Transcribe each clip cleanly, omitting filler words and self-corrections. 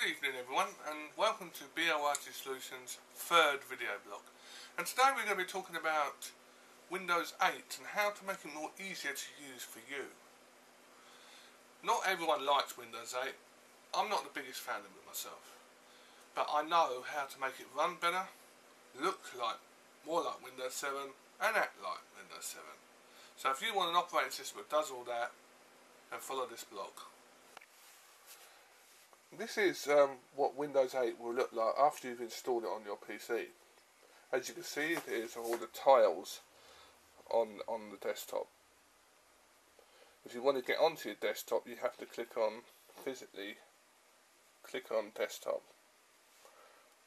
Good evening everyone, and welcome to videoblog3 Solutions' third video blog. And today we're going to be talking about Windows 8 and how to make it more easier to use for you. Not everyone likes Windows 8. I'm not the biggest fan of it myself, but I know how to make it run better, look like more like Windows 7 and act like Windows 7. So if you want an operating system that does all that, then follow this blog. This is what Windows 8 will look like after you've installed it on your PC. As you can see, it is all the tiles on the desktop. If you want to get onto your desktop, you have to physically click on desktop.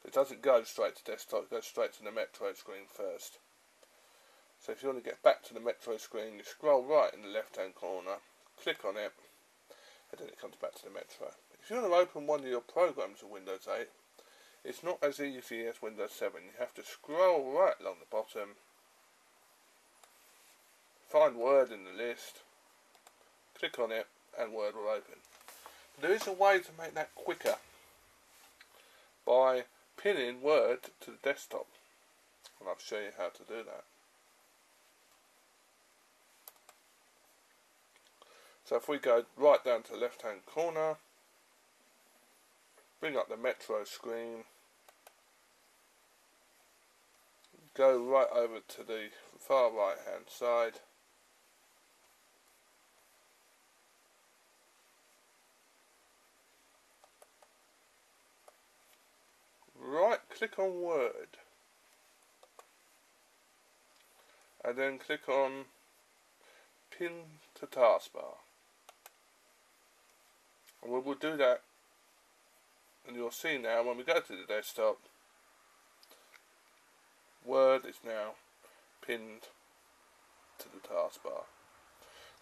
It doesn't go straight to desktop, it goes straight to the Metro screen first. So if you want to get back to the Metro screen, you scroll right in the left hand corner, click on it, and then it comes back to the Metro. If you want to open one of your programs of Windows 8, it's not as easy as Windows 7. You have to scroll right along the bottom, find Word in the list, click on it, and Word will open. There is a way to make that quicker by pinning Word to the desktop, and I'll show you how to do that. So if we go right down to the left hand corner, bring up the Metro screen, go right over to the far right hand side, right click on Word, and then click on Pin to Taskbar, and we will do that. And you'll see now when we go to the desktop, Word is now pinned to the taskbar.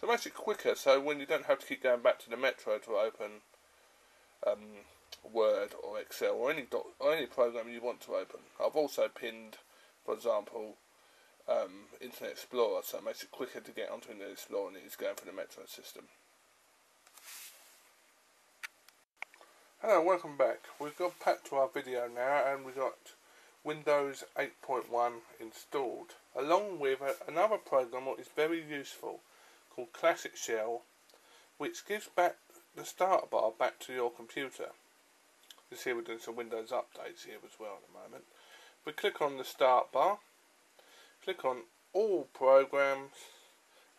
So it makes it quicker, so when you don't have to keep going back to the Metro to open Word or Excel or any program you want to open. I've also pinned, for example, Internet Explorer, so it makes it quicker to get onto Internet Explorer than it is going for the Metro system. Hello, welcome back. We've got back to our video now, and we've got Windows 8.1 installed, along with another program that is very useful called Classic Shell, which gives back the start bar back to your computer. You see we're doing some Windows updates here as well at the moment. We click on the start bar, click on all programs,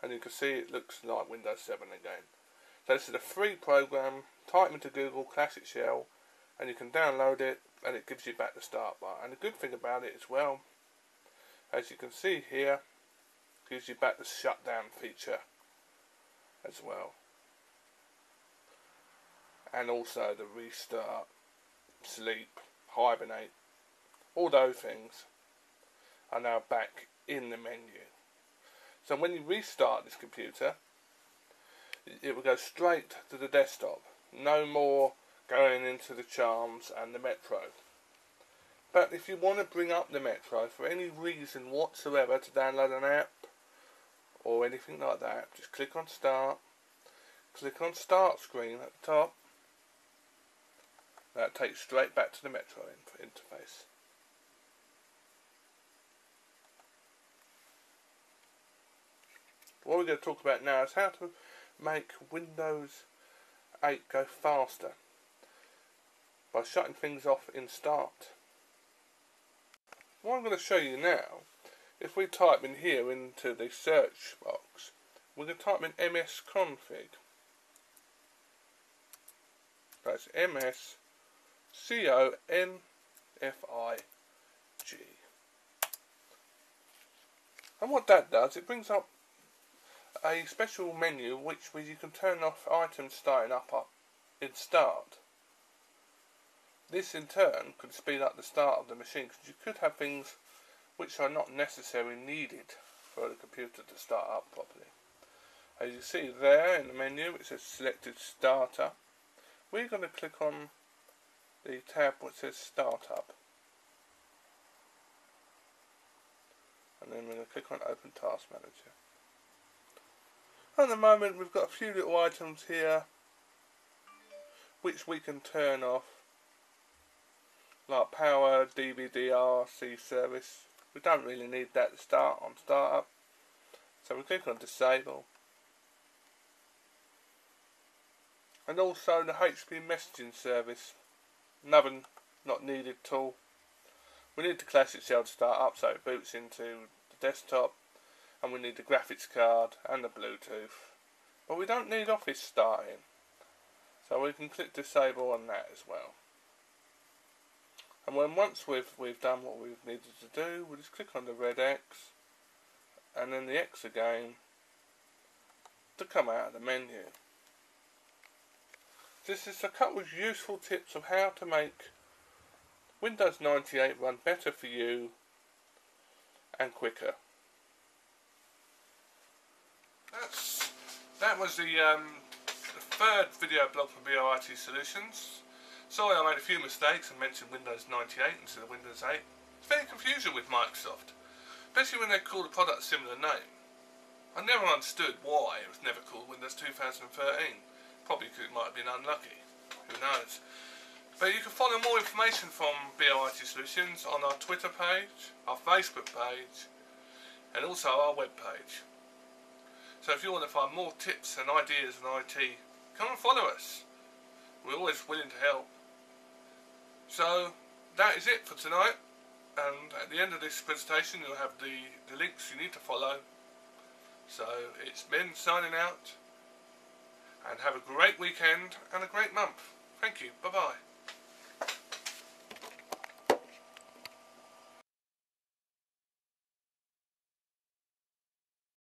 and you can see it looks like Windows 7 again. So this is a free program. Type into Google Classic Shell and you can download it, and it gives you back the start bar. And the good thing about it as well, as you can see here, gives you back the shutdown feature as well, and also the restart, sleep, hibernate, all those things are now back in the menu. So when you restart this computer, it will go straight to the desktop. No more going into the Charms and the Metro. But if you want to bring up the Metro for any reason whatsoever to download an app or anything like that, just click on Start, click on Start Screen at the top. That takes straight back to the Metro interface. What we're going to talk about now is how to make Windows 8 go faster by shutting things off in Start. What I'm going to show you now, if we type in here into the search box, we're going to type in msconfig. That's msconfig. And what that does, it brings up a special menu where you can turn off items starting up in Start. This in turn could speed up the start of the machine, because you could have things which are not necessarily needed for the computer to start up properly. As you see there in the menu, it says selected starter. We're going to click on the tab which says Startup, and then we're going to click on Open Task Manager. At the moment we've got a few little items here which we can turn off like power, DVD-RC service. We don't really need that to start on startup. So we click on disable. And also the HP messaging service. Another not needed tool. We need the classic shell to start up so it boots into the desktop. And we need the graphics card and the Bluetooth. But we don't need Office starting. So we can click disable on that as well. And once we've done what we've needed to do, we'll just click on the red X and then the X again to come out of the menu. This is a couple of useful tips of how to make Windows 98 run better for you and quicker. That was the third video blog from VOIT Solutions. Sorry I made a few mistakes and mentioned Windows 98 instead of Windows 8. It's very confusing with Microsoft, especially when they call the product a similar name. I never understood why it was never called Windows 2013. Probably because it might have been unlucky. Who knows? But you can follow more information from VOIT Solutions on our Twitter page, our Facebook page, and also our web page. So if you want to find more tips and ideas on IT, come and follow us. We're always willing to help. So that is it for tonight, and at the end of this presentation you'll have the links you need to follow. So it's Ben signing out, and have a great weekend and a great month. Thank you, bye bye.